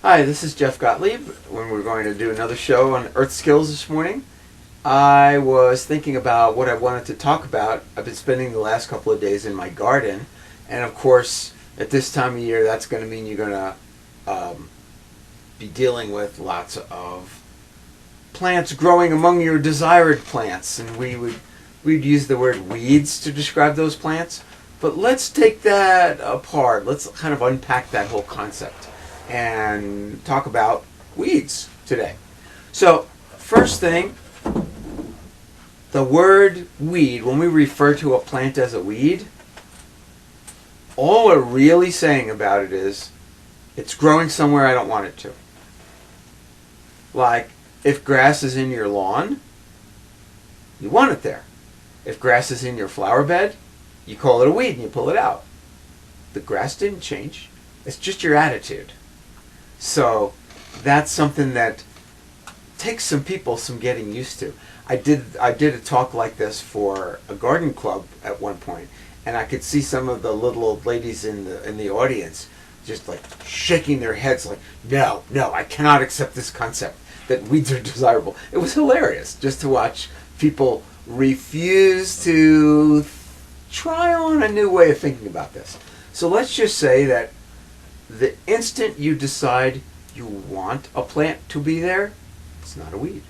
Hi, this is Jeff Gottlieb. When we're going to do another show on Earth Skills this morning, I was thinking about what I wanted to talk about. I've been spending the last couple of days in my garden, and of course, at this time of year, that's going to mean you're going to be dealing with lots of plants growing among your desired plants, and we'd use the word weeds to describe those plants. But let's take that apart. Let's kind of unpack that whole concept and talk about weeds today. So, first thing, the word weed, when we refer to a plant as a weed, all we're really saying about it is it's growing somewhere I don't want it to. Like, if grass is in your lawn, you want it there. If grass is in your flower bed, you call it a weed and you pull it out. The grass didn't change. It's just your attitude. So that's something that takes some people some getting used to. I did a talk like this for a garden club at one point, and I could see some of the little old ladies in the audience just like shaking their heads like, no, I cannot accept this concept that weeds are desirable. It was hilarious just to watch people refuse to try on a new way of thinking about this. So let's just say that the instant you decide you want a plant to be there, it's not a weed.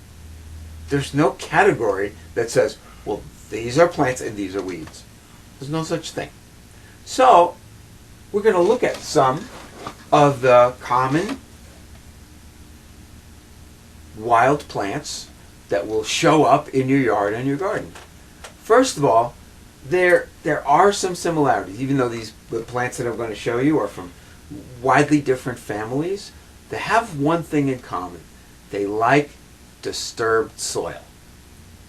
There's no category that says, well, these are plants and these are weeds. There's no such thing. So we're going to look at some of the common wild plants that will show up in your yard and your garden. First of all, there are some similarities, even though the plants that I'm going to show you are from widely different families. They have one thing in common. They like disturbed soil.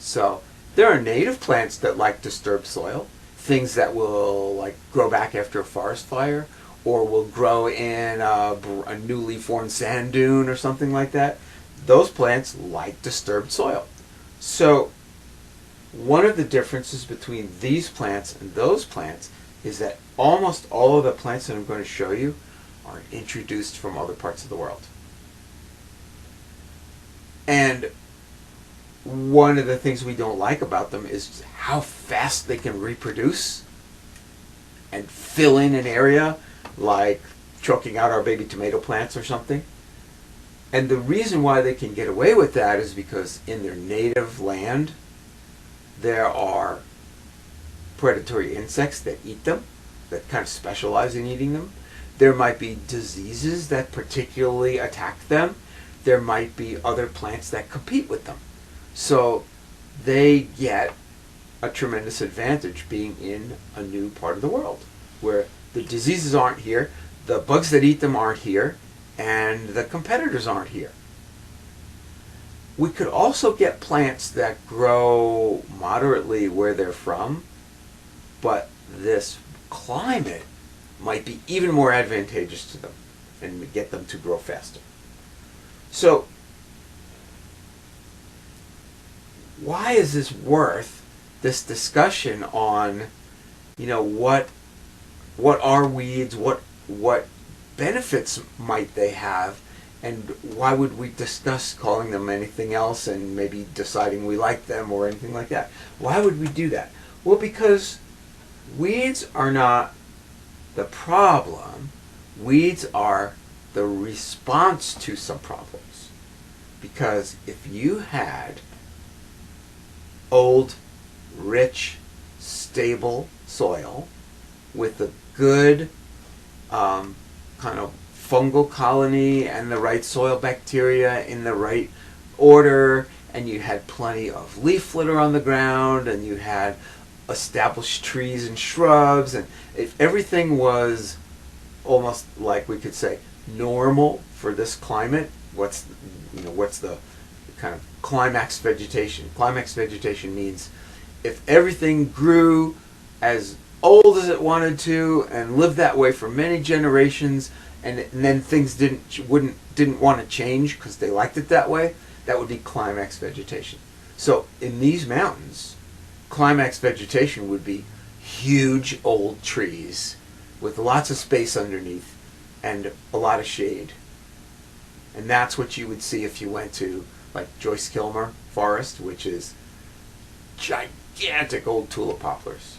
So there are native plants that like disturbed soil, things that will like grow back after a forest fire, or will grow in a newly formed sand dune or something like that. Those plants like disturbed soil. So one of the differences between these plants and those plants is that almost all of the plants that I'm going to show you are introduced from other parts of the world. And one of the things we don't like about them is how fast they can reproduce and fill in an area, like choking out our baby tomato plants or something. And the reason why they can get away with that is because in their native land, there are predatory insects that eat them, that kind of specialize in eating them. There might be diseases that particularly attack them. There might be other plants that compete with them. So they get a tremendous advantage being in a new part of the world where the diseases aren't here, the bugs that eat them aren't here, and the competitors aren't here. We could also get plants that grow moderately where they're from, but this climate might be even more advantageous to them and get them to grow faster. So, why is this worth this discussion on, what are weeds, what benefits might they have, and why would we discuss calling them anything else and maybe deciding we like them or anything like that? Why would we do that? Well, because weeds are not the problem. Weeds are the response to some problems. Because if you had old, rich, stable soil with a good kind of fungal colony and the right soil bacteria in the right order, and you had plenty of leaf litter on the ground, and you had established trees and shrubs, and if everything was almost like we could say normal for this climate, what's the kind of climax vegetation? Climax vegetation means if everything grew as old as it wanted to and lived that way for many generations, and then things didn't want to change because they liked it that way, that would be climax vegetation. So in these mountains, climax vegetation would be huge old trees with lots of space underneath and a lot of shade. And that's what you would see if you went to like Joyce Kilmer Forest, which is gigantic old tulip poplars.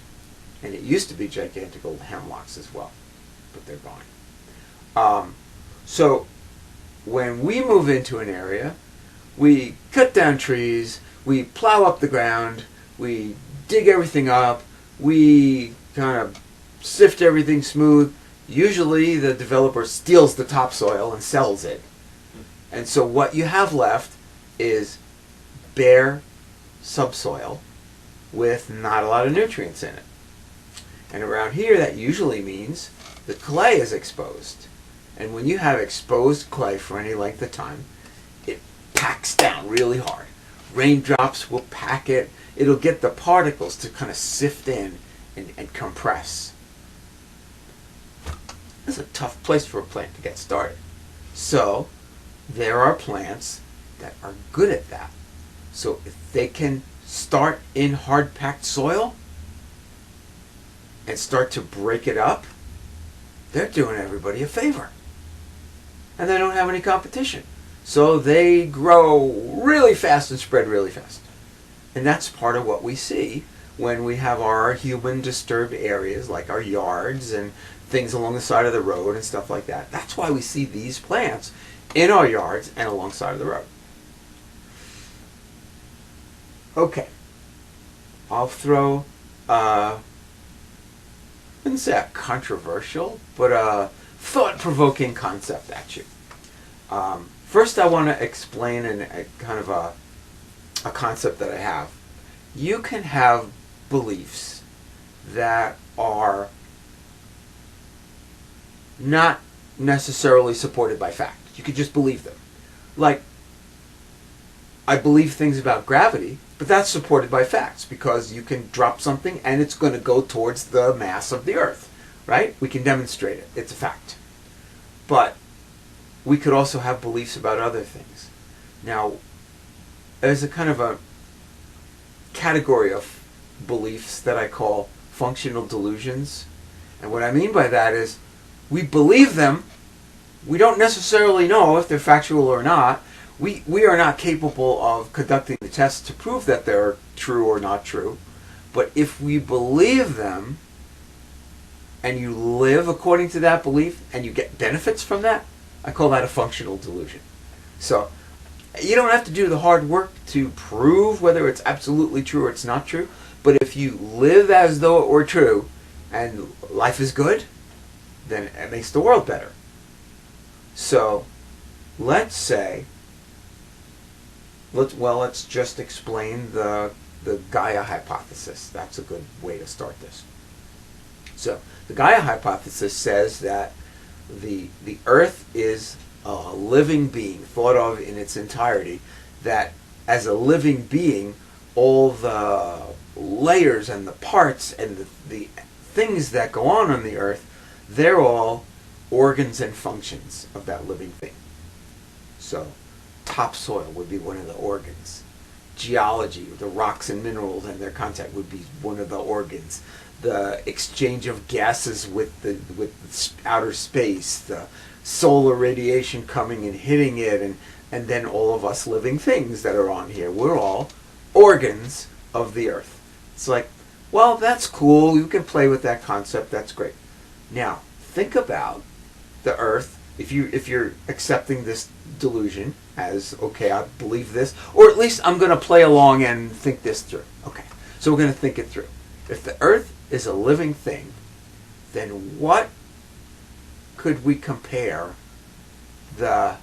And it used to be gigantic old hemlocks as well, but they're gone. So when we move into an area, we cut down trees, we plow up the ground, we dig everything up, we kind of sift everything smooth. Usually the developer steals the topsoil and sells it. And so what you have left is bare subsoil with not a lot of nutrients in it. And around here that usually means the clay is exposed. And when you have exposed clay for any length of time, it packs down really hard. Raindrops will pack it. It'll get the particles to kind of sift in and compress. It's a tough place for a plant to get started. So there are plants that are good at that. So if they can start in hard packed soil and start to break it up, they're doing everybody a favor. And they don't have any competition. So they grow really fast and spread really fast. And that's part of what we see when we have our human disturbed areas like our yards and things along the side of the road and stuff like that. That's why we see these plants in our yards and alongside of the road. Okay. I'll throw, I wouldn't say a controversial, but a thought-provoking concept at you. First I want to explain a kind of a concept that I have. You can have beliefs that are not necessarily supported by fact. You could just believe them. Like, I believe things about gravity, but that's supported by facts because you can drop something and it's going to go towards the mass of the Earth, right? We can demonstrate it. It's a fact. But we could also have beliefs about other things. Now, there's a kind of a category of beliefs that I call functional delusions. And what I mean by that is we believe them. We don't necessarily know if they're factual or not. We are not capable of conducting the tests to prove that they're true or not true. But if we believe them and you live according to that belief and you get benefits from that, I call that a functional delusion. So you don't have to do the hard work to prove whether it's absolutely true or it's not true. But if you live as though it were true and life is good, then it makes the world better. So let's say, let's just explain the Gaia hypothesis. That's a good way to start this. So the Gaia hypothesis says that the Earth is a living being, thought of in its entirety, that as a living being, all the layers and the parts and the things that go on the Earth, they're all organs and functions of that living thing. So topsoil would be one of the organs. Geology, the rocks and minerals and their contact would be one of the organs. The exchange of gases with the outer space, the solar radiation coming and hitting it, and then all of us living things that are on here. We're all organs of the Earth. It's like, well, that's cool. You can play with that concept. That's great. Now, think about the Earth. If you're accepting this delusion as, okay, I believe this, or at least I'm going to play along and think this through. Okay, so we're going to think it through. If the Earth is a living thing, then what could we compare the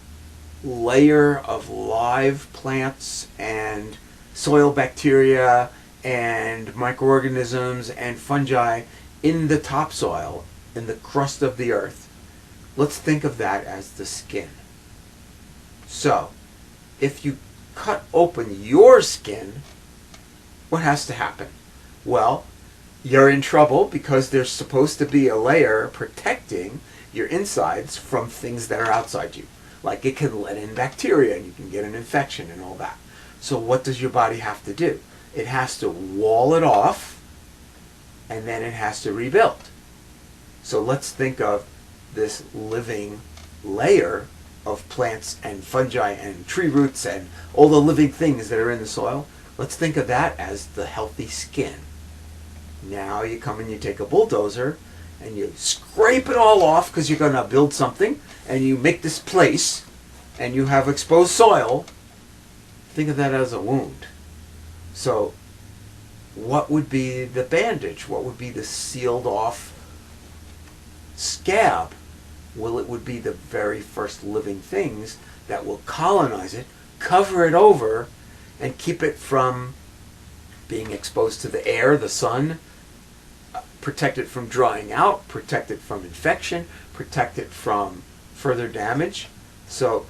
layer of live plants and soil bacteria and microorganisms and fungi in the topsoil, in the crust of the Earth? Let's think of that as the skin. So, if you cut open your skin, what has to happen? Well, you're in trouble because there's supposed to be a layer protecting your insides from things that are outside you. Like it can let in bacteria and you can get an infection and all that. So what does your body have to do? It has to wall it off and then it has to rebuild. So let's think of this living layer of plants and fungi and tree roots and all the living things that are in the soil. Let's think of that as the healthy skin. Now you come and you take a bulldozer and you scrape it all off because you're going to build something, and you make this place and you have exposed soil. Think of that as a wound. So what would be the bandage? What would be the sealed off scab? Well, it would be the very first living things that will colonize it, cover it over, and keep it from being exposed to the air, the sun, protect it from drying out, protect it from infection, protect it from further damage. So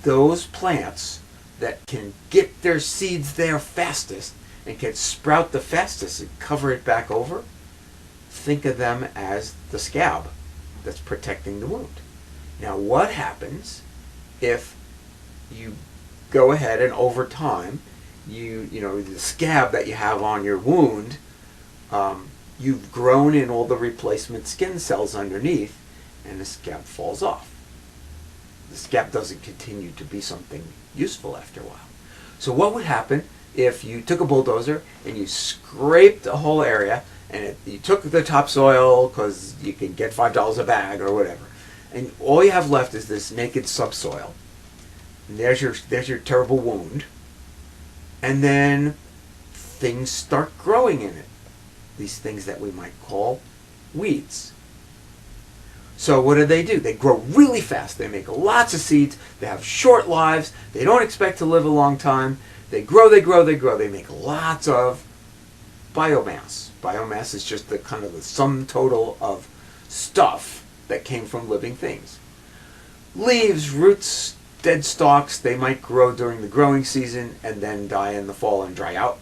those plants that can get their seeds there fastest and can sprout the fastest and cover it back over, think of them as the scab that's protecting the wound. Now what happens if you go ahead and over time, you know, the scab that you have on your wound, you've grown in all the replacement skin cells underneath, and the scab falls off. The scab doesn't continue to be something useful after a while. So what would happen if you took a bulldozer and you scraped a whole area, and you took the topsoil because you can get $5 a bag or whatever, and all you have left is this naked subsoil, and there's your terrible wound, and then things start growing in it. These things that we might call weeds. So what do? They grow really fast. They make lots of seeds. They have short lives. They don't expect to live a long time. They grow, they grow, they grow. They make lots of biomass. Biomass is just the kind of the sum total of stuff that came from living things. Leaves, roots, dead stalks, they might grow during the growing season and then die in the fall and dry out.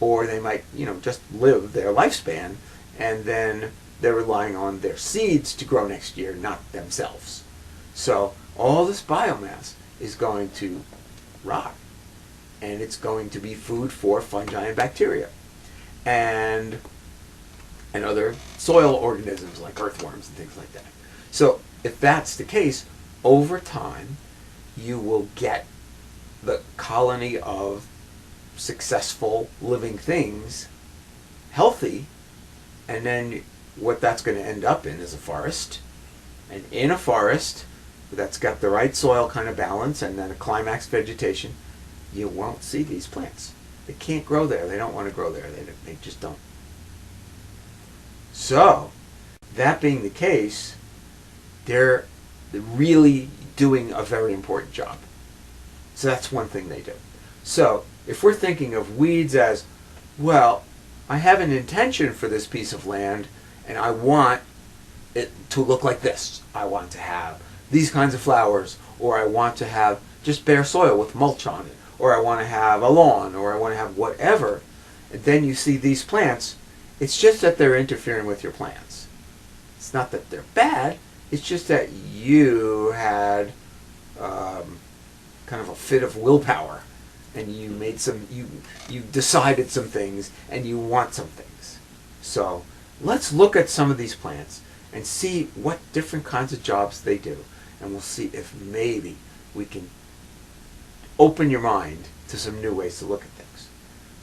Or they might, just live their lifespan, and then they're relying on their seeds to grow next year, not themselves. So all this biomass is going to rot, and it's going to be food for fungi and bacteria, and other soil organisms like earthworms and things like that. So if that's the case, over time, you will get the colony of successful living things healthy, and then what that's going to end up in is a forest, and in a forest that's got the right soil kind of balance and then a climax vegetation, you won't see these plants. They can't grow there. They don't want to grow there. They just don't. So that being the case, they're really doing a very important job. So that's one thing they do. So if we're thinking of weeds as, well, I have an intention for this piece of land and I want it to look like this. I want to have these kinds of flowers, or I want to have just bare soil with mulch on it, or I want to have a lawn, or I want to have whatever. And then you see these plants, it's just that they're interfering with your plans. It's not that they're bad, it's just that you had kind of a fit of willpower, and you made you decided some things, and you want some things. So let's look at some of these plants and see what different kinds of jobs they do, and we'll see if maybe we can open your mind to some new ways to look at things.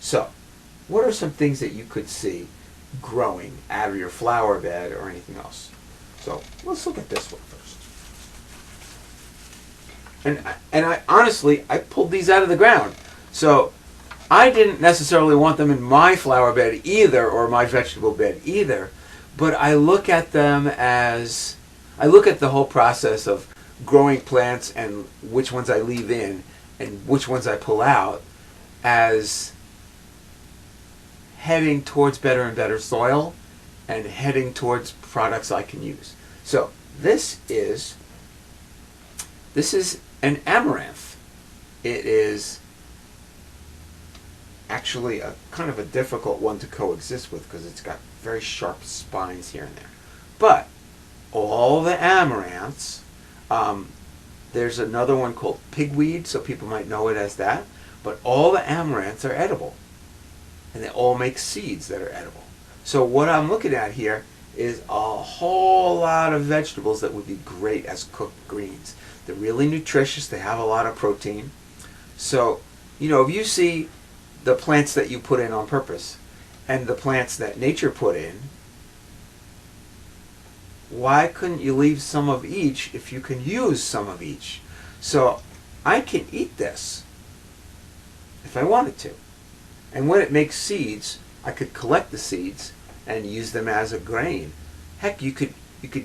So what are some things that you could see growing out of your flower bed or anything else? So let's look at this one first. And I honestly, I pulled these out of the ground. So I didn't necessarily want them in my flower bed either, or my vegetable bed either, but I look at them as, I look at the whole process of growing plants and which ones I leave in and which ones I pull out as heading towards better and better soil and heading towards products I can use. So this is an amaranth. It is actually a kind of a difficult one to coexist with because it's got very sharp spines here and there. But all the amaranths, there's another one called pigweed, so people might know it as that, but all the amaranths are edible, and they all make seeds that are edible. So what I'm looking at here is a whole lot of vegetables that would be great as cooked greens. They're really nutritious. They have a lot of protein. So, if you see the plants that you put in on purpose and the plants that nature put in, why couldn't you leave some of each if you can use some of each? So I can eat this if I wanted to. And when it makes seeds, I could collect the seeds and use them as a grain. Heck, you could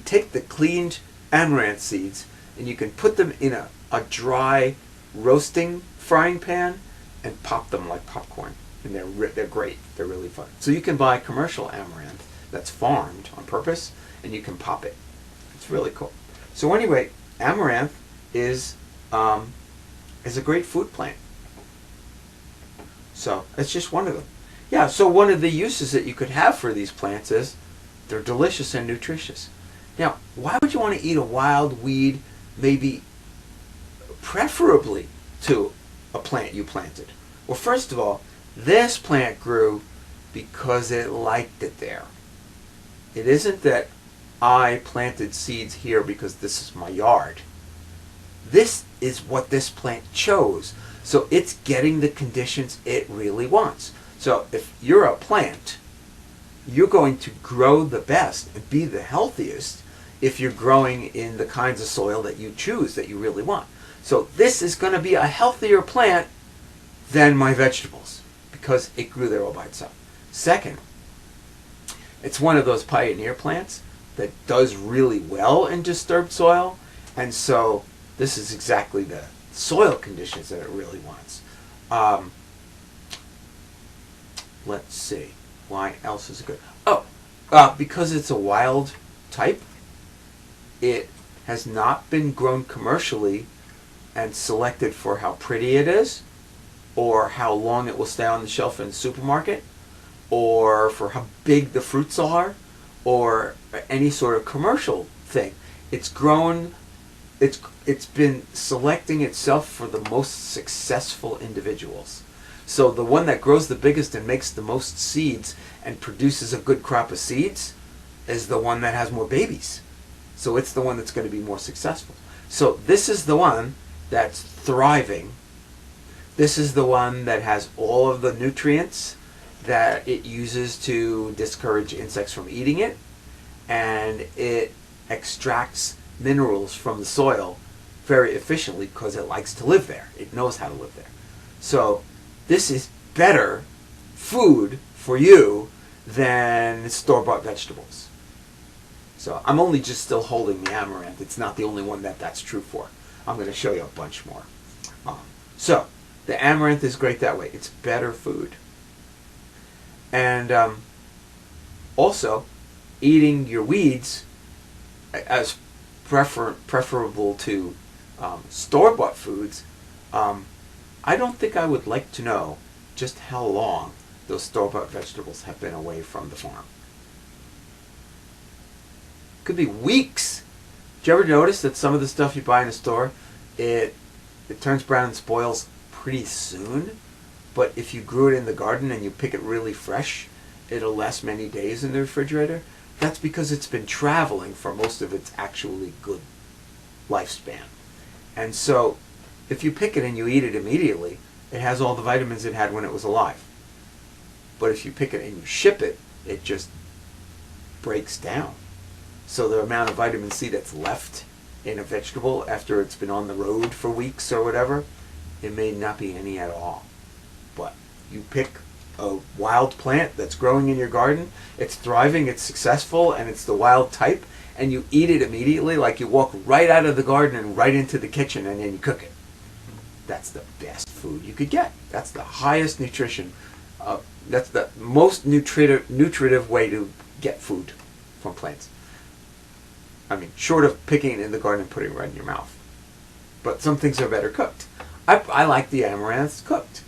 take the cleaned amaranth seeds and you can put them in a dry roasting frying pan and pop them like popcorn. And they're great. They're really fun. So you can buy commercial amaranth that's farmed on purpose, and you can pop it. It's really cool. So anyway, amaranth is a great food plant. So it's just one of them. Yeah, so one of the uses that you could have for these plants is they're delicious and nutritious. Now, why would you want to eat a wild weed, maybe preferably to a plant you planted? Well, first of all, this plant grew because it liked it there. It isn't that I planted seeds here because this is my yard. This is what this plant chose. So it's getting the conditions it really wants. So if you're a plant, you're going to grow the best and be the healthiest if you're growing in the kinds of soil that you choose, that you really want. So this is going to be a healthier plant than my vegetables because it grew there all by itself. Second, it's one of those pioneer plants that does really well in disturbed soil, and so this is exactly the soil conditions that it really wants. Let's see, why else is it good? Because it's a wild type. It has not been grown commercially and selected for how pretty it is, or how long it will stay on the shelf in the supermarket, or for how big the fruits are, or any sort of commercial thing. It's grown, it's been selecting itself for the most successful individuals. So the one that grows the biggest and makes the most seeds and produces a good crop of seeds is the one that has more babies. So it's the one that's going to be more successful. So this is the one that's thriving. This is the one that has all of the nutrients that it uses to discourage insects from eating it, and it extracts minerals from the soil very efficiently because it likes to live there. It knows how to live there. So this is better food for you than store-bought vegetables. So I'm only just still holding the amaranth. It's not the only one that's true for. I'm going to show you a bunch more. So the amaranth is great that way. It's better food. And also, eating your weeds as preferable to store-bought foods, I don't think I would like to know just how long those store-bought vegetables have been away from the farm. Could be weeks. Did you ever notice that some of the stuff you buy in a store, it turns brown and spoils pretty soon? But if you grew it in the garden and you pick it really fresh, it'll last many days in the refrigerator. That's because it's been traveling for most of its actually good lifespan. And so if you pick it and you eat it immediately, it has all the vitamins it had when it was alive. But if you pick it and you ship it, it just breaks down. So the amount of vitamin C that's left in a vegetable after it's been on the road for weeks or whatever, it may not be any at all. But you pick a wild plant that's growing in your garden, it's thriving, it's successful, and it's the wild type, and you eat it immediately, like you walk right out of the garden and right into the kitchen and then you cook it. That's the best food you could get. That's the highest nutrition. That's the most nutritive way to get food from plants. I mean, short of picking it in the garden and putting it right in your mouth. But some things are better cooked. I like the amaranths cooked.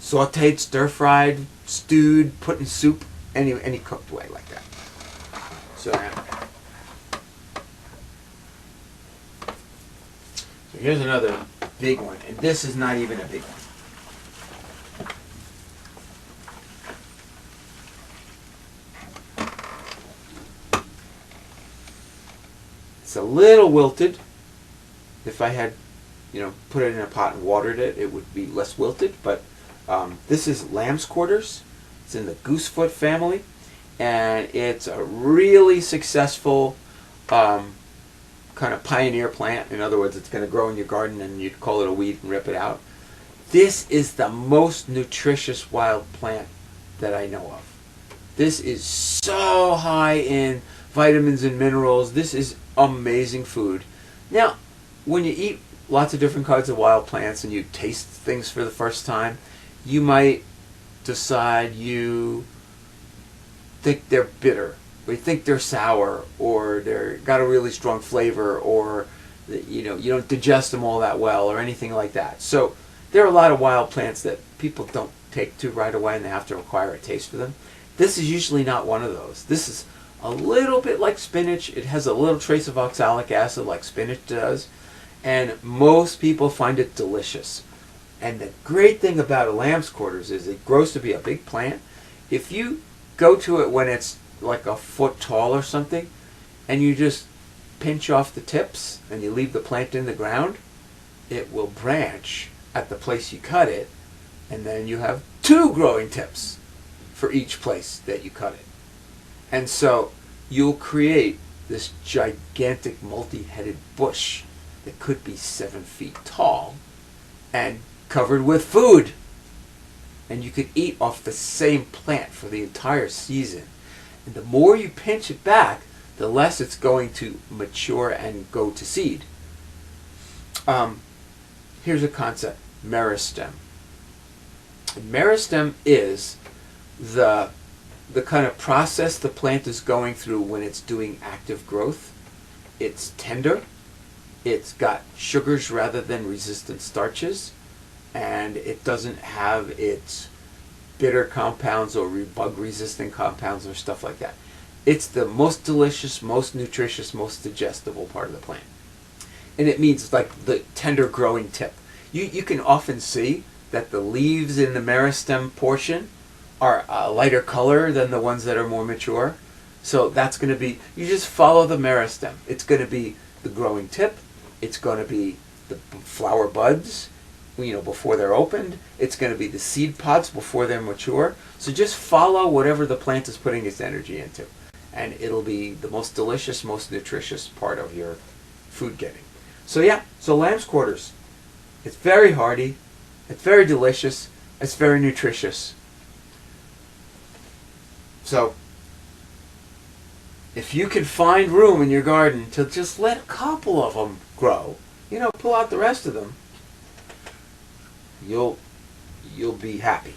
Sauteed, stir-fried, stewed, put in soup, any cooked way like that. So here's another big one, and this is not even a big one. It's a little wilted. if I had, put it in a pot and watered it, it would be less wilted. But this is lamb's quarters. It's in the goosefoot family, and it's a really successful kind of pioneer plant. In other words, it's going to grow in your garden, and you'd call it a weed and rip it out. This is the most nutritious wild plant that I know of. This is so high in vitamins and minerals. This is amazing food. Now, when you eat lots of different kinds of wild plants and you taste things for the first time, you might decide you think they're bitter, or you think they're sour, or they've got a really strong flavor, or you don't digest them all that well, or anything like that. So there are a lot of wild plants that people don't take to right away, and they have to acquire a taste for them. This is usually not one of those. This is a little bit like spinach. It has a little trace of oxalic acid like spinach does, and most people find it delicious. And the great thing about a lamb's quarters is it grows to be a big plant. If you go to it when it's like a foot tall or something, and you just pinch off the tips and you leave the plant in the ground, it will branch at the place you cut it, and then you have 2 growing tips for each place that you cut it. And so you'll create this gigantic multi-headed bush that could be 7 feet tall and covered with food. And you could eat off the same plant for the entire season. And the more you pinch it back, the less it's going to mature and go to seed. Here's a concept: meristem. And meristem is the kind of process the plant is going through when it's doing active growth. It's tender, it's got sugars rather than resistant starches, and it doesn't have its bitter compounds or bug-resistant compounds or stuff like that. It's the most delicious, most nutritious, most digestible part of the plant. And it means like the tender growing tip. You can often see that the leaves in the meristem portion are a lighter color than the ones that are more mature. So that's going to be, you just follow the meristem. It's going to be the growing tip. It's going to be the flower buds, before they're opened. It's going to be the seed pods before they're mature. So just follow whatever the plant is putting its energy into, and it'll be the most delicious, most nutritious part of your food getting. So lamb's quarters. It's very hearty. It's very delicious. It's very nutritious. So if you can find room in your garden to just let a couple of them grow, pull out the rest of them, you'll be happy.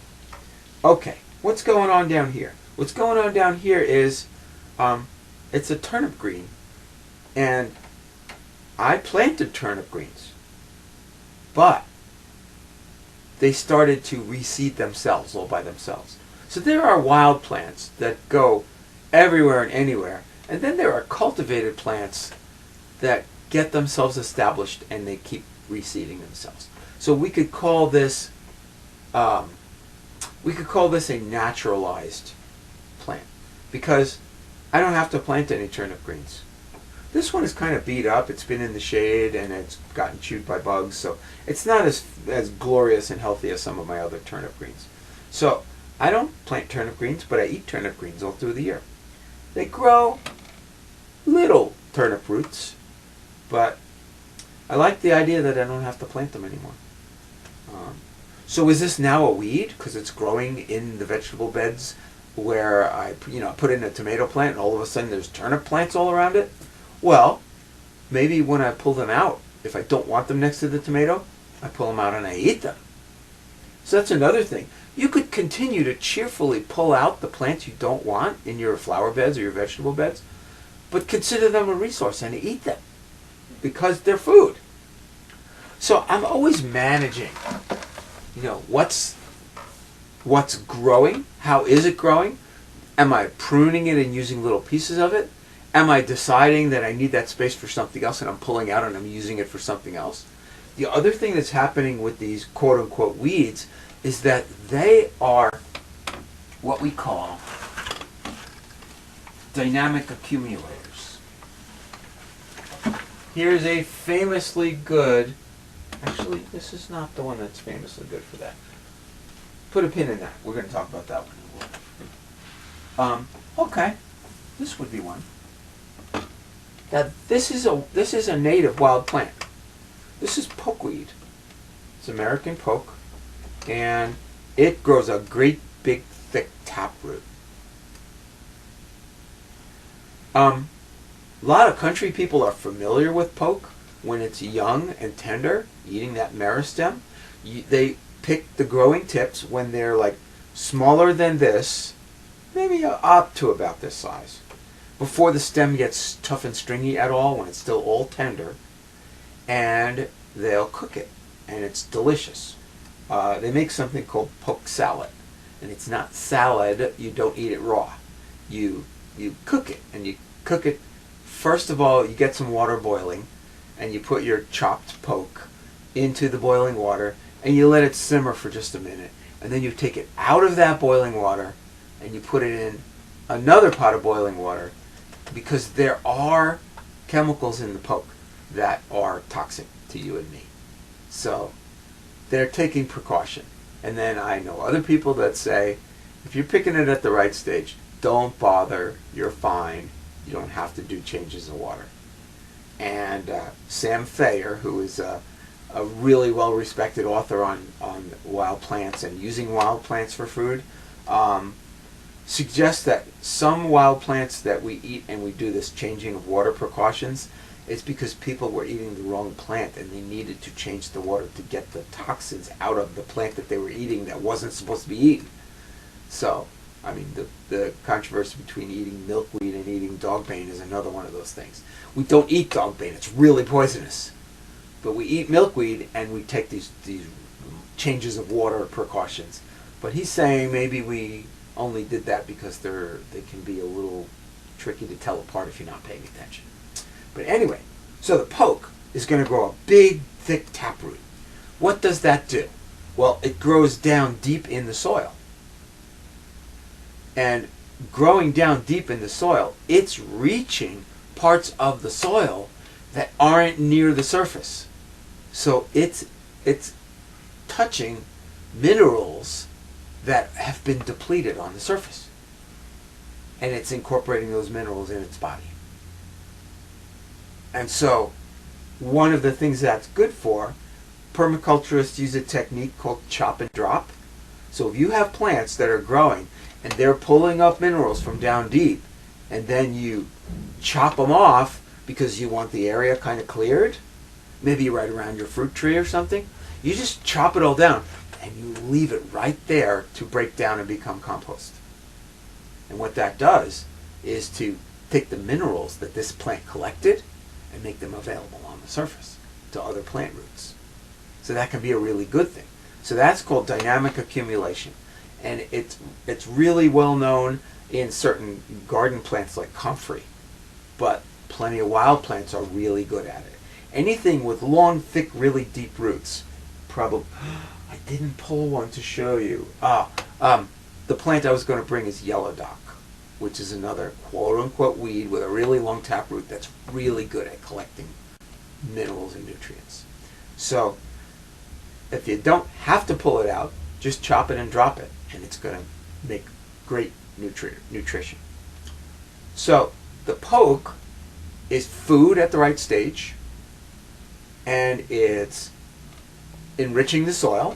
Okay, what's going on down here? What's going on down here is it's a turnip green, and I planted turnip greens, but they started to reseed themselves all by themselves. So there are wild plants that go everywhere and anywhere, and then there are cultivated plants that get themselves established and they keep reseeding themselves. So we could call this a naturalized plant, because I don't have to plant any turnip greens. This one is kind of beat up. It's been in the shade and it's gotten chewed by bugs, so it's not as glorious and healthy as some of my other turnip greens. So I don't plant turnip greens, but I eat turnip greens all through the year. They grow little turnip roots, but I like the idea that I don't have to plant them anymore. So is this now a weed because it's growing in the vegetable beds where I put in a tomato plant and all of a sudden there's turnip plants all around it? Well, maybe when I pull them out, if I don't want them next to the tomato, I pull them out and I eat them. So that's another thing. You could continue to cheerfully pull out the plants you don't want in your flower beds or your vegetable beds, but consider them a resource and eat them because they're food. So I'm always managing, what's growing? How is it growing? Am I pruning it and using little pieces of it? Am I deciding that I need that space for something else and I'm pulling out and I'm using it for something else? The other thing that's happening with these quote-unquote weeds is that they are what we call dynamic accumulators. Here's a famously good, actually this is not the one that's famously good for that. Put a pin in that. We're going to talk about that one. Okay, this would be one. Now this is a native wild plant. This is pokeweed. It's American poke, and it grows a great big thick taproot. A lot of country people are familiar with poke when it's young and tender, eating that meristem. They pick the growing tips when they're like smaller than this, maybe up to about this size, before the stem gets tough and stringy at all, when it's still all tender, and they'll cook it, and it's delicious. They make something called poke salad, and it's not salad. You don't eat it raw. You cook it, and you cook it. First of all, you get some water boiling, and you put your chopped poke into the boiling water, and you let it simmer for just a minute, and then you take it out of that boiling water, and you put it in another pot of boiling water, because there are chemicals in the poke that are toxic to you and me. So they're taking precaution. And then I know other people that say, if you're picking it at the right stage, don't bother, you're fine, you don't have to do changes in water. And Sam Thayer, who is a really well-respected author on wild plants and using wild plants for food, suggests that some wild plants that we eat and we do this changing of water precautions, it's because people were eating the wrong plant and they needed to change the water to get the toxins out of the plant that they were eating that wasn't supposed to be eaten. So, I mean, the controversy between eating milkweed and eating dogbane is another one of those things. We don't eat dogbane, it's really poisonous. But we eat milkweed and we take these changes of water precautions. But he's saying maybe we only did that because they can be a little tricky to tell apart if you're not paying attention. But anyway, so the poke is going to grow a big, thick taproot. What does that do? Well, it grows down deep in the soil. And growing down deep in the soil, it's reaching parts of the soil that aren't near the surface. So it's touching minerals that have been depleted on the surface. And it's incorporating those minerals in its body. And so, one of the things that's good for, permaculturists use a technique called chop and drop. So if you have plants that are growing and they're pulling up minerals from down deep, and then you chop them off because you want the area kind of cleared, maybe right around your fruit tree or something, you just chop it all down and you leave it right there to break down and become compost. And what that does is to take the minerals that this plant collected and make them available on the surface to other plant roots. So that can be a really good thing. So that's called dynamic accumulation. And it's really well known in certain garden plants like comfrey. But plenty of wild plants are really good at it. Anything with long, thick, really deep roots, probably, I didn't pull one to show you. The plant I was going to bring is yellow dock, which is another quote-unquote weed with a really long taproot that's really good at collecting minerals and nutrients. So if you don't have to pull it out, just chop it and drop it, and it's going to make great nutrition. So the poke is food at the right stage, and it's enriching the soil,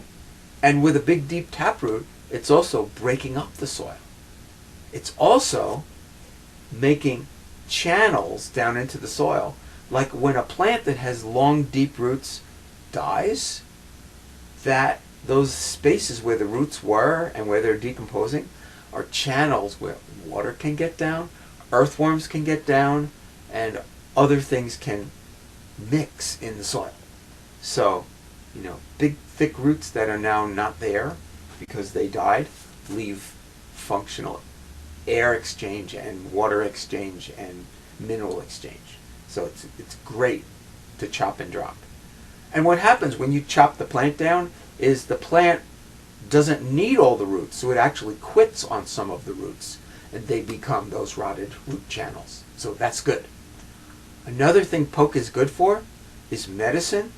and with a big deep taproot, it's also breaking up the soil. It's also making channels down into the soil. Like when a plant that has long, deep roots dies, that those spaces where the roots were and where they're decomposing are channels where water can get down, earthworms can get down, and other things can mix in the soil. So, big, thick roots that are now not there because they died leave functional air exchange and water exchange and mineral exchange. So it's great to chop and drop. And what happens when you chop the plant down is the plant doesn't need all the roots, so it actually quits on some of the roots, and they become those rotted root channels. So that's good. Another thing poke is good for is medicine.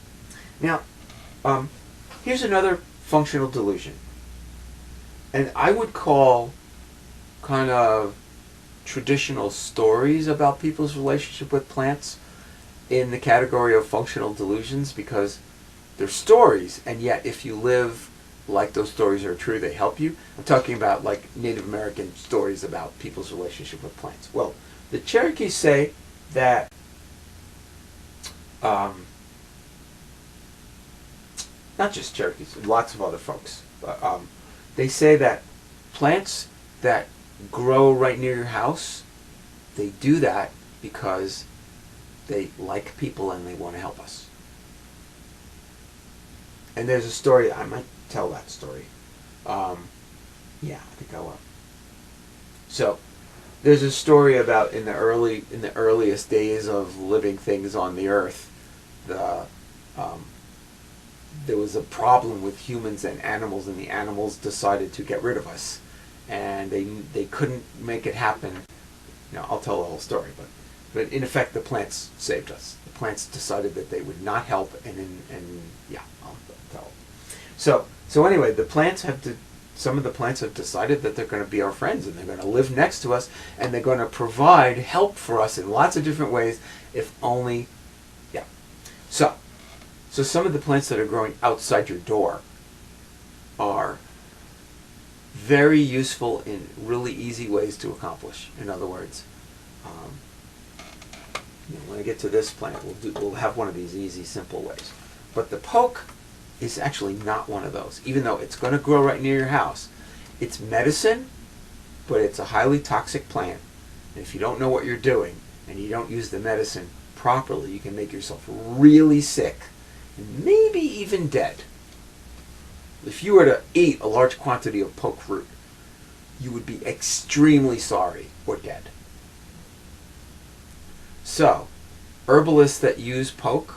Now, here's another functional delusion. And I would call kind of traditional stories about people's relationship with plants in the category of functional delusions, because they're stories, and yet if you live like those stories are true, they help you. I'm talking about like Native American stories about people's relationship with plants. Well, the Cherokees say that not just Cherokees, lots of other folks, but they say that plants that grow right near your house, they do that because they like people and they want to help us. And there's a story, I might tell that story. Yeah, I think I will. So, there's a story about in the earliest days of living things on the earth, there was a problem with humans and animals, and the animals decided to get rid of us, and they couldn't make it happen. I'll tell the whole story, but in effect, the plants saved us. The plants decided that they would not help, and yeah, I'll tell it. So anyway, some of the plants have decided that they're going to be our friends, and they're going to live next to us, and they're going to provide help for us in lots of different ways, if only, yeah. So some of the plants that are growing outside your door are very useful in really easy ways to accomplish. In other words, when I get to this plant, we'll have one of these easy, simple ways. But the poke is actually not one of those, even though it's going to grow right near your house. It's medicine, but it's a highly toxic plant. And if you don't know what you're doing and you don't use the medicine properly, you can make yourself really sick and maybe even dead. If you were to eat a large quantity of poke root, you would be extremely sorry or dead. So, herbalists that use poke,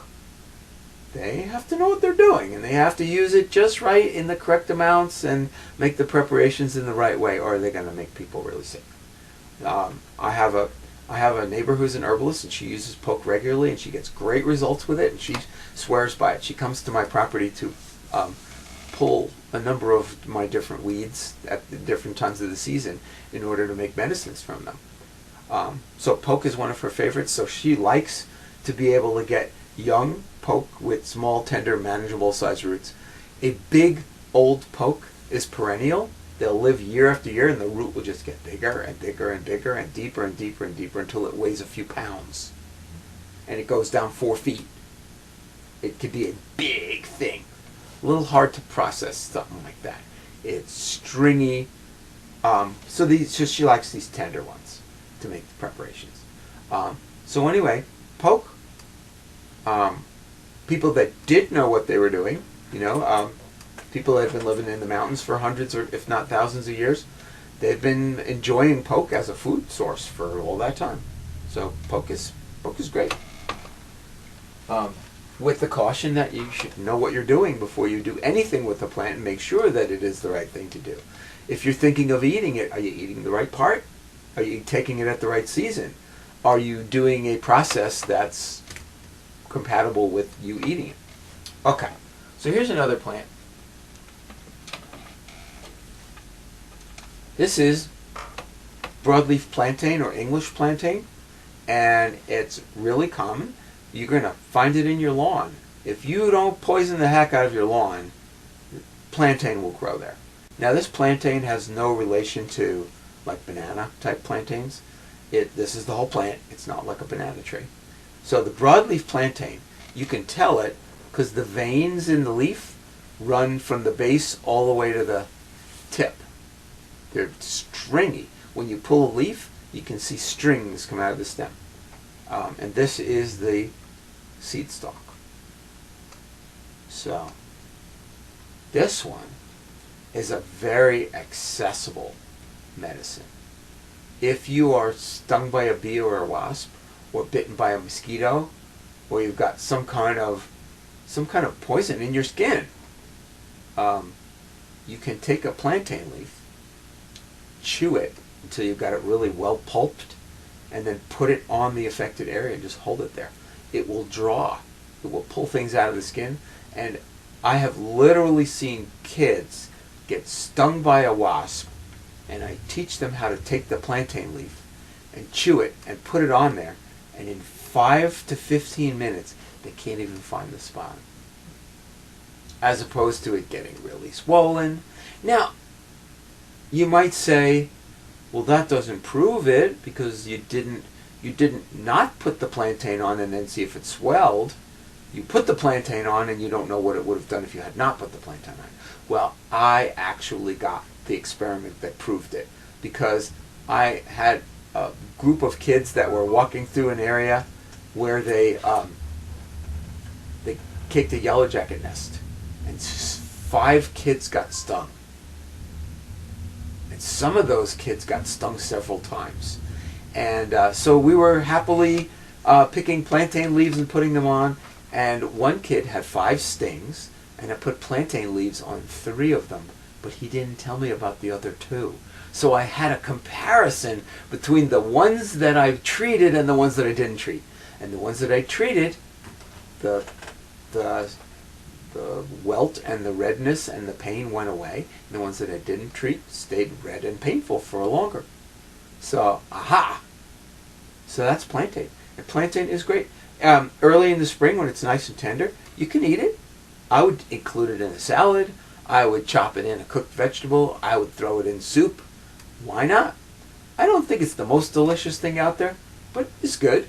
they have to know what they're doing, and they have to use it just right in the correct amounts and make the preparations in the right way, or they're going to make people really sick. I have a neighbor who's an herbalist, and she uses poke regularly, and she gets great results with it, and she swears by it. She comes to my property to pull a number of my different weeds at the different times of the season in order to make medicines from them. So poke is one of her favorites, so she likes to be able to get young poke with small, tender, manageable size roots. A big, old poke is perennial. They'll live year after year, and the root will just get bigger and bigger and bigger and deeper and deeper and deeper until it weighs a few pounds. And it goes down 4 feet. It could be a big thing. A little hard to process something like that. It's stringy. So she likes these tender ones to make the preparations. So anyway, poke. People that did know what they were doing, people that have been living in the mountains for hundreds or if not thousands of years, they've been enjoying poke as a food source for all that time. So poke is great. With the caution that you should know what you're doing before you do anything with the plant and make sure that it is the right thing to do. If you're thinking of eating it, are you eating the right part? Are you taking it at the right season? Are you doing a process that's compatible with you eating it? Okay, so here's another plant. This is broadleaf plantain or English plantain, and it's really common. You're going to find it in your lawn. If you don't poison the heck out of your lawn, plantain will grow there. Now this plantain has no relation to like banana type plantains. This is the whole plant. It's not like a banana tree. So the broadleaf plantain, you can tell it because the veins in the leaf run from the base all the way to the tip. They're stringy. When you pull a leaf, you can see strings come out of the stem. And this is the seed stalk. So this one is a very accessible medicine. If you are stung by a bee or a wasp, or bitten by a mosquito, or you've got some kind of poison in your skin, you can take a plantain leaf, chew it until you've got it really well pulped, and then put it on the affected area and just hold it there. It will draw. It will pull things out of the skin. And I have literally seen kids get stung by a wasp, and I teach them how to take the plantain leaf and chew it and put it on there, and in 5 to 15 minutes they can't even find the spot, as opposed to it getting really swollen. Now, you might say, well, that doesn't prove it, because you didn't not put the plantain on and then see if it swelled. You put the plantain on and you don't know what it would have done if you had not put the plantain on. Well, I actually got the experiment that proved it, because I had a group of kids that were walking through an area where they caked a yellow jacket nest, and 5 kids got stung. And some of those kids got stung several times. And so we were happily picking plantain leaves and putting them on, and one kid had 5 stings, and I put plantain leaves on 3 of them, but he didn't tell me about the other 2. So I had a comparison between the ones that I treated and the ones that I didn't treat. And the ones that I treated, the welt and the redness and the pain went away. And the ones that I didn't treat stayed red and painful for longer. So, aha! So that's plantain. And plantain is great. Early in the spring, when it's nice and tender, you can eat it. I would include it in a salad. I would chop it in a cooked vegetable. I would throw it in soup. Why not? I don't think it's the most delicious thing out there, but it's good.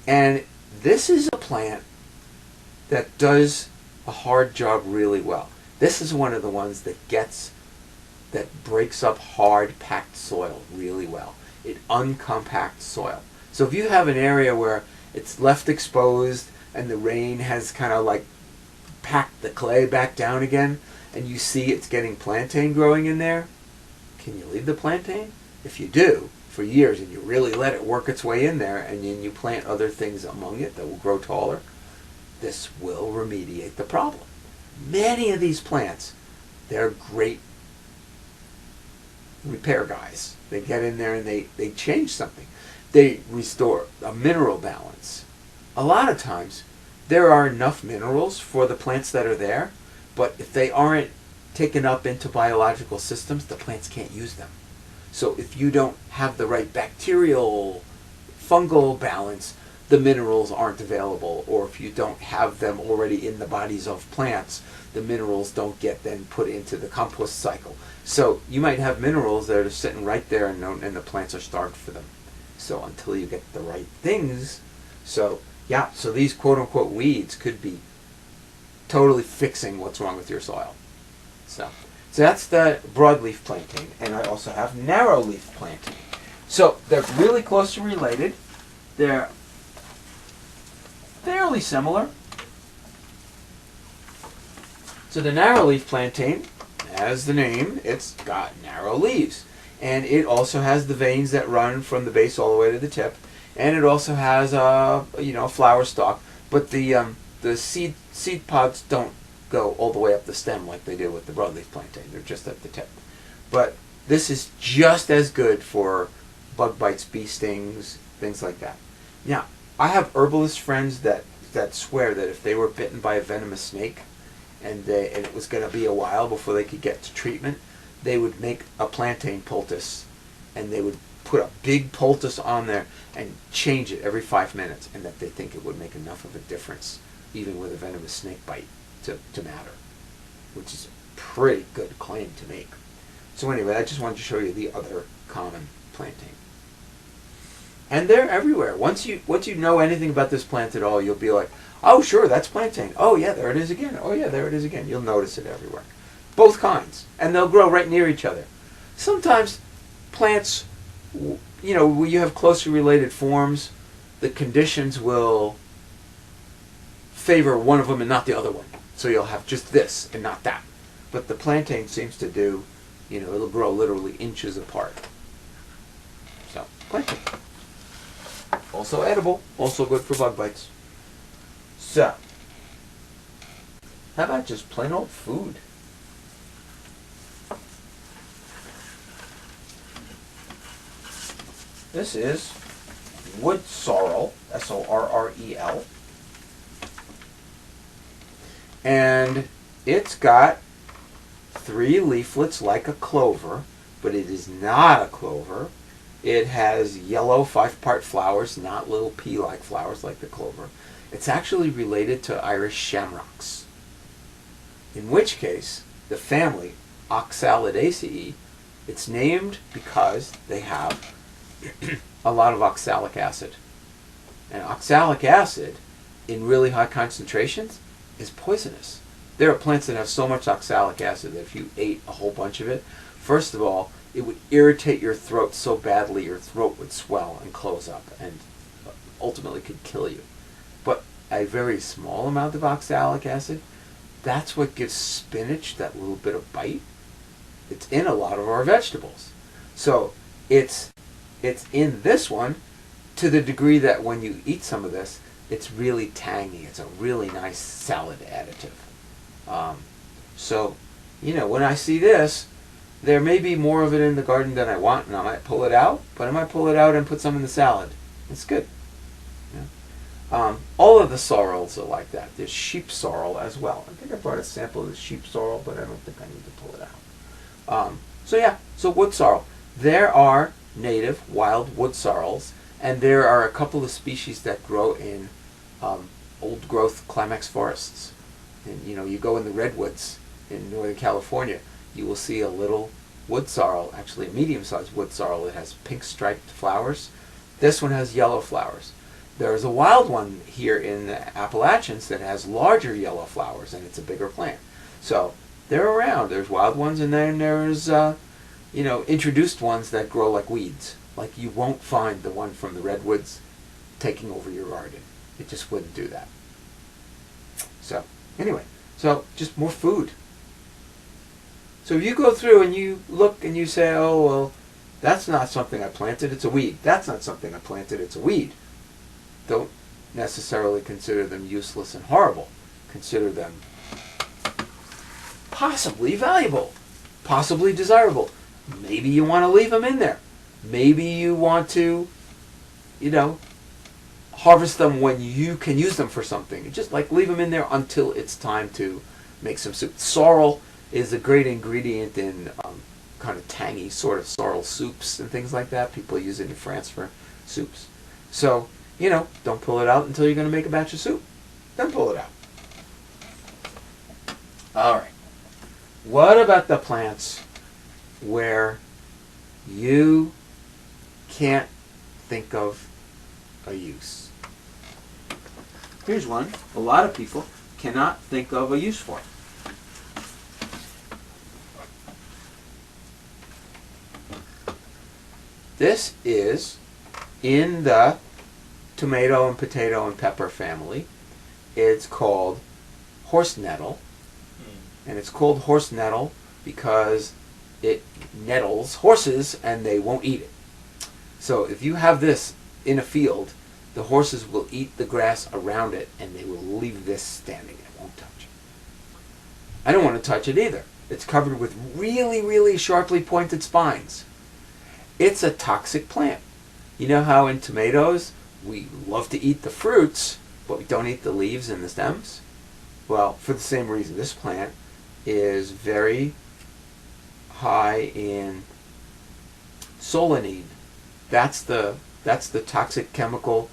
And this is a plant that does a hard job really well. This is one of the ones that breaks up hard packed soil really well. It uncompacts soil. So if you have an area where it's left exposed and the rain has kind of like packed the clay back down again, and you see it's getting plantain growing in there, can you leave the plantain? If you do, for years, and you really let it work its way in there, and then you plant other things among it that will grow taller, this will remediate the problem. Many of these plants, they're great repair guys. They get in there and they change something. They restore a mineral balance. A lot of times, there are enough minerals for the plants that are there, but if they aren't taken up into biological systems, the plants can't use them. So if you don't have the right bacterial, fungal balance, the minerals aren't available. Or if you don't have them already in the bodies of plants, the minerals don't get then put into the compost cycle. So you might have minerals that are just sitting right there, and the plants are starved for them. So until you get the right things, so these quote-unquote weeds could be totally fixing what's wrong with your soil. So that's the broadleaf plantain, and I also have narrowleaf plantain. So they're really closely related. They're fairly similar. So the narrowleaf plantain, as the name, it's got narrow leaves, and it also has the veins that run from the base all the way to the tip, and it also has a flower stalk, but the seed pods don't go all the way up the stem like they do with the broadleaf plantain. They're just at the tip. But this is just as good for bug bites, bee stings, things like that. Now, I have herbalist friends that swear that if they were bitten by a venomous snake and it was going to be a while before they could get to treatment, they would make a plantain poultice, and they would put a big poultice on there and change it every 5 minutes, and that they think it would make enough of a difference, even with a venomous snake bite, to matter, which is a pretty good claim to make. So anyway, I just wanted to show you the other common plantain. And they're everywhere. Once you know anything about this plant at all, you'll be like, oh sure, that's plantain. Oh yeah, there it is again. Oh yeah, there it is again. You'll notice it everywhere. Both kinds. And they'll grow right near each other. Sometimes plants, when you have closely related forms, the conditions will favor one of them and not the other one. So you'll have just this and not that. But the plantain seems to do, it'll grow literally inches apart. So, plantain. Also edible, also good for bug bites. So, how about just plain old food? This is wood sorrel, S-O-R-R-E-L. And it's got 3 leaflets like a clover, but it is not a clover. It has yellow 5-part flowers, not little pea-like flowers like the clover. It's actually related to Irish shamrocks, in which case the family Oxalidaceae, it's named because they have a lot of oxalic acid. And oxalic acid in really high concentrations is poisonous. There are plants that have so much oxalic acid that if you ate a whole bunch of it, first of all, it would irritate your throat so badly your throat would swell and close up and ultimately could kill you. But a very small amount of oxalic acid, that's what gives spinach that little bit of bite. It's in a lot of our vegetables. So it's in this one to the degree that when you eat some of this, it's really tangy. It's a really nice salad additive. So, when I see this, there may be more of it in the garden than I want, and I might pull it out, but I might pull it out and put some in the salad. It's good. All of the sorrels are like that. There's sheep sorrel as well. I think I brought a sample of the sheep sorrel, but I don't think I need to pull it out. So wood sorrel. There are native wild wood sorrels, and there are a couple of species that grow in old growth climax forests. And you go in the redwoods in Northern California, you will see a little wood sorrel, actually a medium-sized wood sorrel. It has pink striped flowers. This one has yellow flowers. There's a wild one here in the Appalachians that has larger yellow flowers, and it's a bigger plant. So they're around. There's wild ones, and then there's introduced ones that grow like weeds. Like you won't find the one from the redwoods taking over your garden. It just wouldn't do that. So anyway, just more food. So if you go through and you look and you say, oh, well, that's not something I planted, it's a weed. That's not something I planted, it's a weed. Don't necessarily consider them useless and horrible. Consider them possibly valuable, possibly desirable. Maybe you want to leave them in there. Maybe you want to, harvest them when you can use them for something. Just like leave them in there until it's time to make some soup. Sorrel is a great ingredient in kind of tangy sort of sorrel soups and things like that. People use it in France for soups. So, don't pull it out until you're going to make a batch of soup. Then pull it out. All right. What about the plants where you can't think of a use? Here's one a lot of people cannot think of a use for. This is in the tomato and potato and pepper family. It's called horse nettle. And it's called horse nettle because it nettles horses and they won't eat it. So if you have this in a field, the horses will eat the grass around it and they will leave this standing. It won't touch it. I don't want to touch it either. It's covered with really, really sharply pointed spines. It's a toxic plant. You know how in tomatoes we love to eat the fruits, but we don't eat the leaves and the stems? Well, for the same reason, this plant is very high in solanine. That's the toxic chemical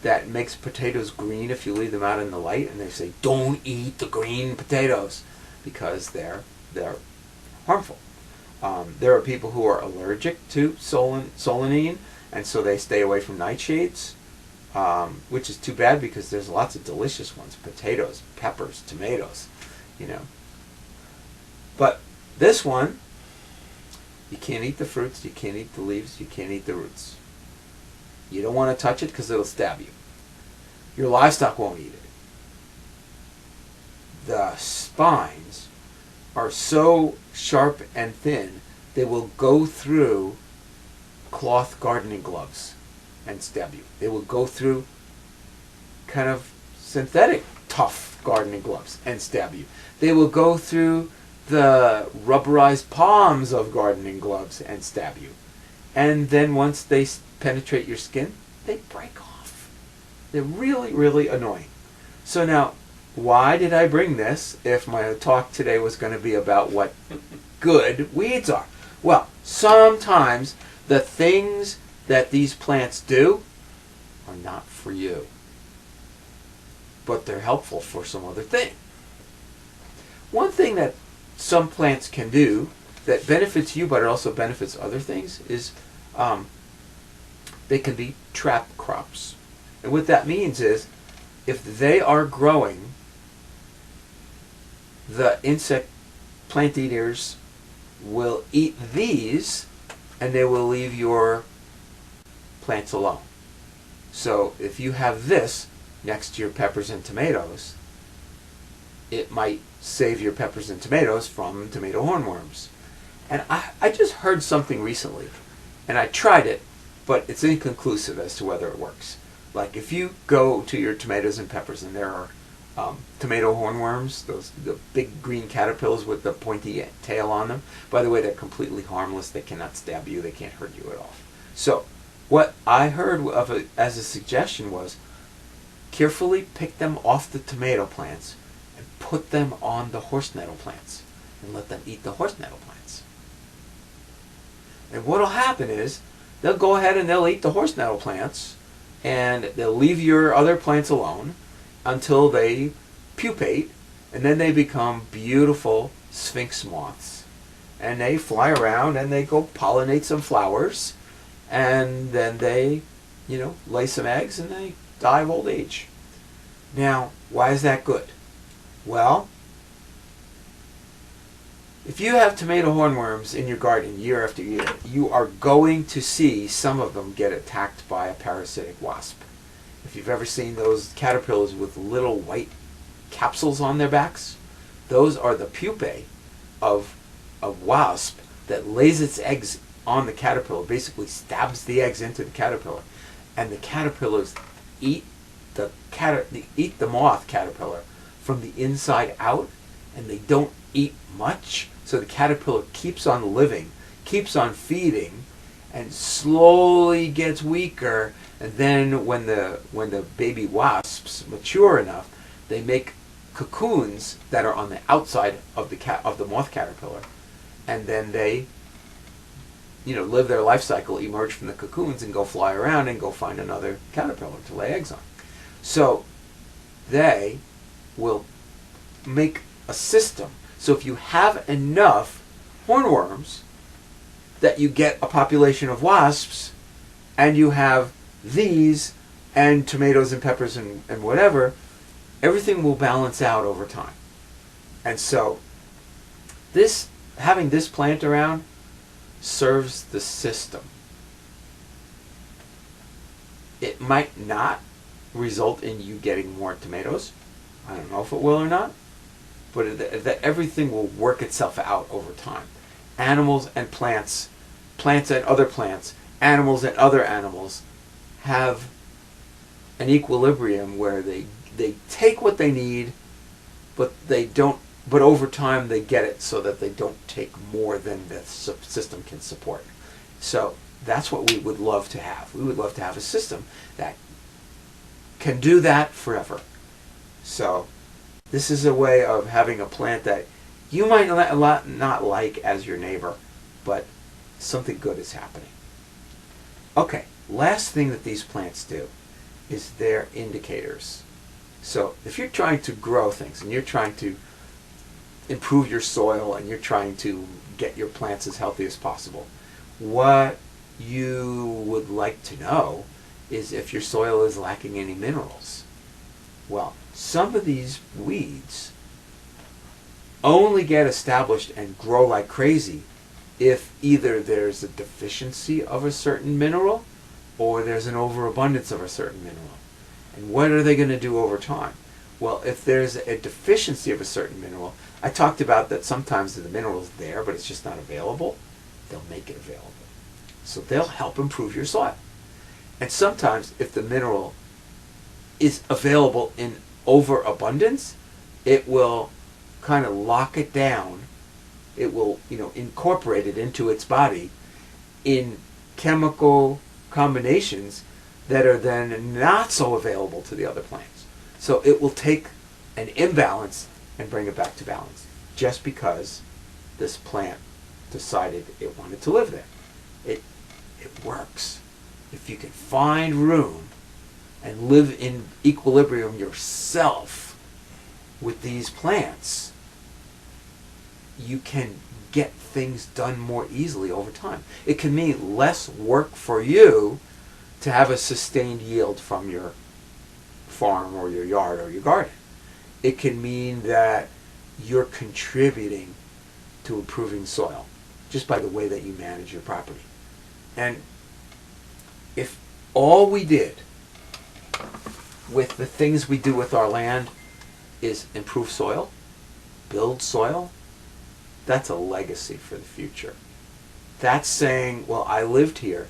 that makes potatoes green if you leave them out in the light, and they say don't eat the green potatoes because they're harmful. There are people who are allergic to solanine, and so they stay away from nightshades, which is too bad because there's lots of delicious ones: potatoes, peppers, tomatoes, But this one, you can't eat the fruits, you can't eat the leaves, you can't eat the roots. You don't want to touch it because it'll stab you. Your livestock won't eat it. The spines are so sharp and thin, they will go through cloth gardening gloves and stab you. They will go through kind of synthetic tough gardening gloves and stab you. They will go through the rubberized palms of gardening gloves and stab you. And then once they penetrate your skin, they break off. They're really, really annoying. So now, why did I bring this if my talk today was going to be about what good weeds are? Well, sometimes the things that these plants do are not for you, but they're helpful for some other thing. One thing that some plants can do that benefits you but it also benefits other things is they can be trap crops. And what that means is if they are growing, the insect plant eaters will eat these and they will leave your plants alone. So if you have this next to your peppers and tomatoes, it might save your peppers and tomatoes from tomato hornworms. And I just heard something recently, and I tried it, but it's inconclusive as to whether it works. Like if you go to your tomatoes and peppers and there are tomato hornworms, the big green caterpillars with the pointy tail on them. By the way, they're completely harmless. They cannot stab you. They can't hurt you at all. So what I heard as a suggestion was carefully pick them off the tomato plants and put them on the horse nettle plants and let them eat the horse nettle plants. And what will happen is they'll go ahead and they'll eat the horse nettle plants and they'll leave your other plants alone until they pupate, and then they become beautiful sphinx moths. And they fly around and they go pollinate some flowers, and then they, lay some eggs and they die of old age. Now, why is that good? Well, if you have tomato hornworms in your garden year after year, you are going to see some of them get attacked by a parasitic wasp. If you've ever seen those caterpillars with little white capsules on their backs, those are the pupae of a wasp that lays its eggs on the caterpillar, basically stabs the eggs into the caterpillar, and the caterpillars eat the moth caterpillar from the inside out, and they don't eat much, so the caterpillar keeps on living, keeps on feeding, and slowly gets weaker. And then when the baby wasps mature enough, they make cocoons that are on the outside of the moth caterpillar, and then they live their life cycle, emerge from the cocoons and go fly around and go find another caterpillar to lay eggs on. So they will make a system. So if you have enough hornworms that you get a population of wasps, and you have these and tomatoes and peppers and whatever, everything will balance out over time. And so having this plant around serves the system. It might not result in you getting more tomatoes. I don't know if it will or not, but that everything will work itself out over time. Animals and plants and other plants, animals and other animals have an equilibrium where they take what they need, but over time they get it so that they don't take more than the system can support. So that's what we would love to have. We would love to have a system that can do that forever. So this is a way of having a plant that you might not like as your neighbor, but something good is happening. Okay, last thing that these plants do is they're indicators. So if you're trying to grow things and you're trying to improve your soil and you're trying to get your plants as healthy as possible, what you would like to know is if your soil is lacking any minerals. Well, some of these weeds only get established and grow like crazy if either there's a deficiency of a certain mineral or there's an overabundance of a certain mineral. And what are they going to do over time? Well, if there's a deficiency of a certain mineral, I talked about that sometimes the mineral is there, but it's just not available. They'll make it available. So they'll help improve your soil. And sometimes if the mineral is available in overabundance, it will kind of lock it down. It will, incorporate it into its body in chemical combinations that are then not so available to the other plants. So it will take an imbalance and bring it back to balance just because this plant decided it wanted to live there. It works. If you can find room and live in equilibrium yourself with these plants, you can get things done more easily over time. It can mean less work for you to have a sustained yield from your farm or your yard or your garden. It can mean that you're contributing to improving soil just by the way that you manage your property. And if all we did with the things we do with our land is improve soil, build soil, that's a legacy for the future. That's saying, well, I lived here,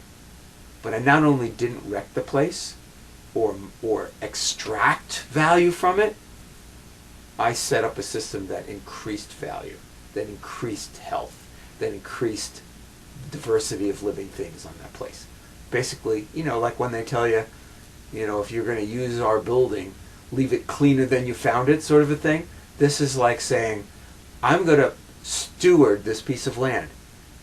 but I not only didn't wreck the place or extract value from it, I set up a system that increased value, that increased health, that increased diversity of living things on that place. Basically, like when they tell you, if you're going to use our building, leave it cleaner than you found it, sort of a thing. This is like saying, I'm going to steward this piece of land.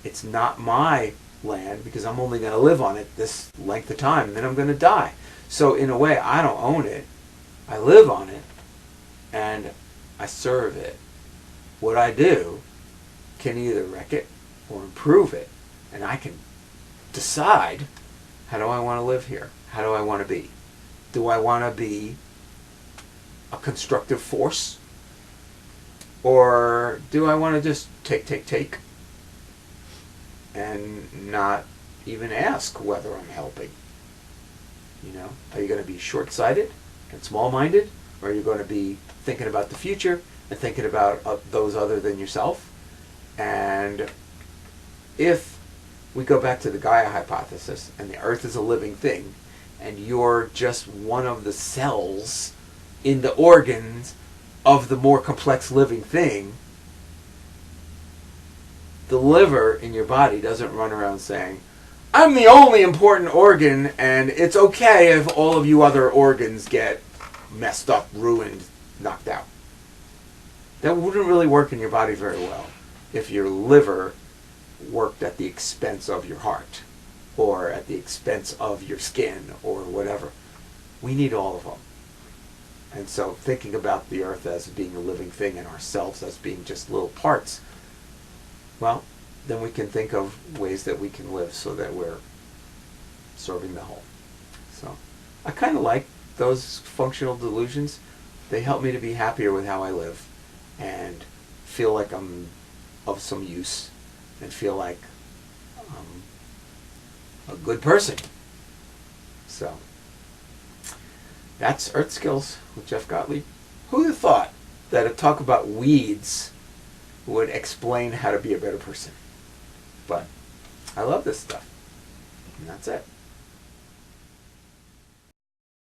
It's not my land because I'm only going to live on it this length of time and then I'm going to die. So in a way, I don't own it. I live on it and I serve it. What I do can either wreck it or improve it, and I can decide, how do I want to live here? How do I want to be? Do I want to be a constructive force? Or do I want to just take and not even ask whether I'm helping? Are you going to be short-sighted and small-minded? Or are you going to be thinking about the future and thinking about those other than yourself? And if we go back to the Gaia hypothesis, and the Earth is a living thing, and you're just one of the cells in the organs of the more complex living thing, the liver in your body doesn't run around saying, I'm the only important organ, and it's okay if all of you other organs get messed up, ruined, knocked out. That wouldn't really work in your body very well if your liver worked at the expense of your heart or at the expense of your skin or whatever. We need all of them. And so thinking about the earth as being a living thing and ourselves as being just little parts, well, then we can think of ways that we can live so that we're serving the whole. So I kind of like those functional delusions. They help me to be happier with how I live and feel like I'm of some use and feel like I'm a good person. So that's Earth Skills with Jeff Gottlieb. Who'd have thought that a talk about weeds would explain how to be a better person? But I love this stuff. And that's it.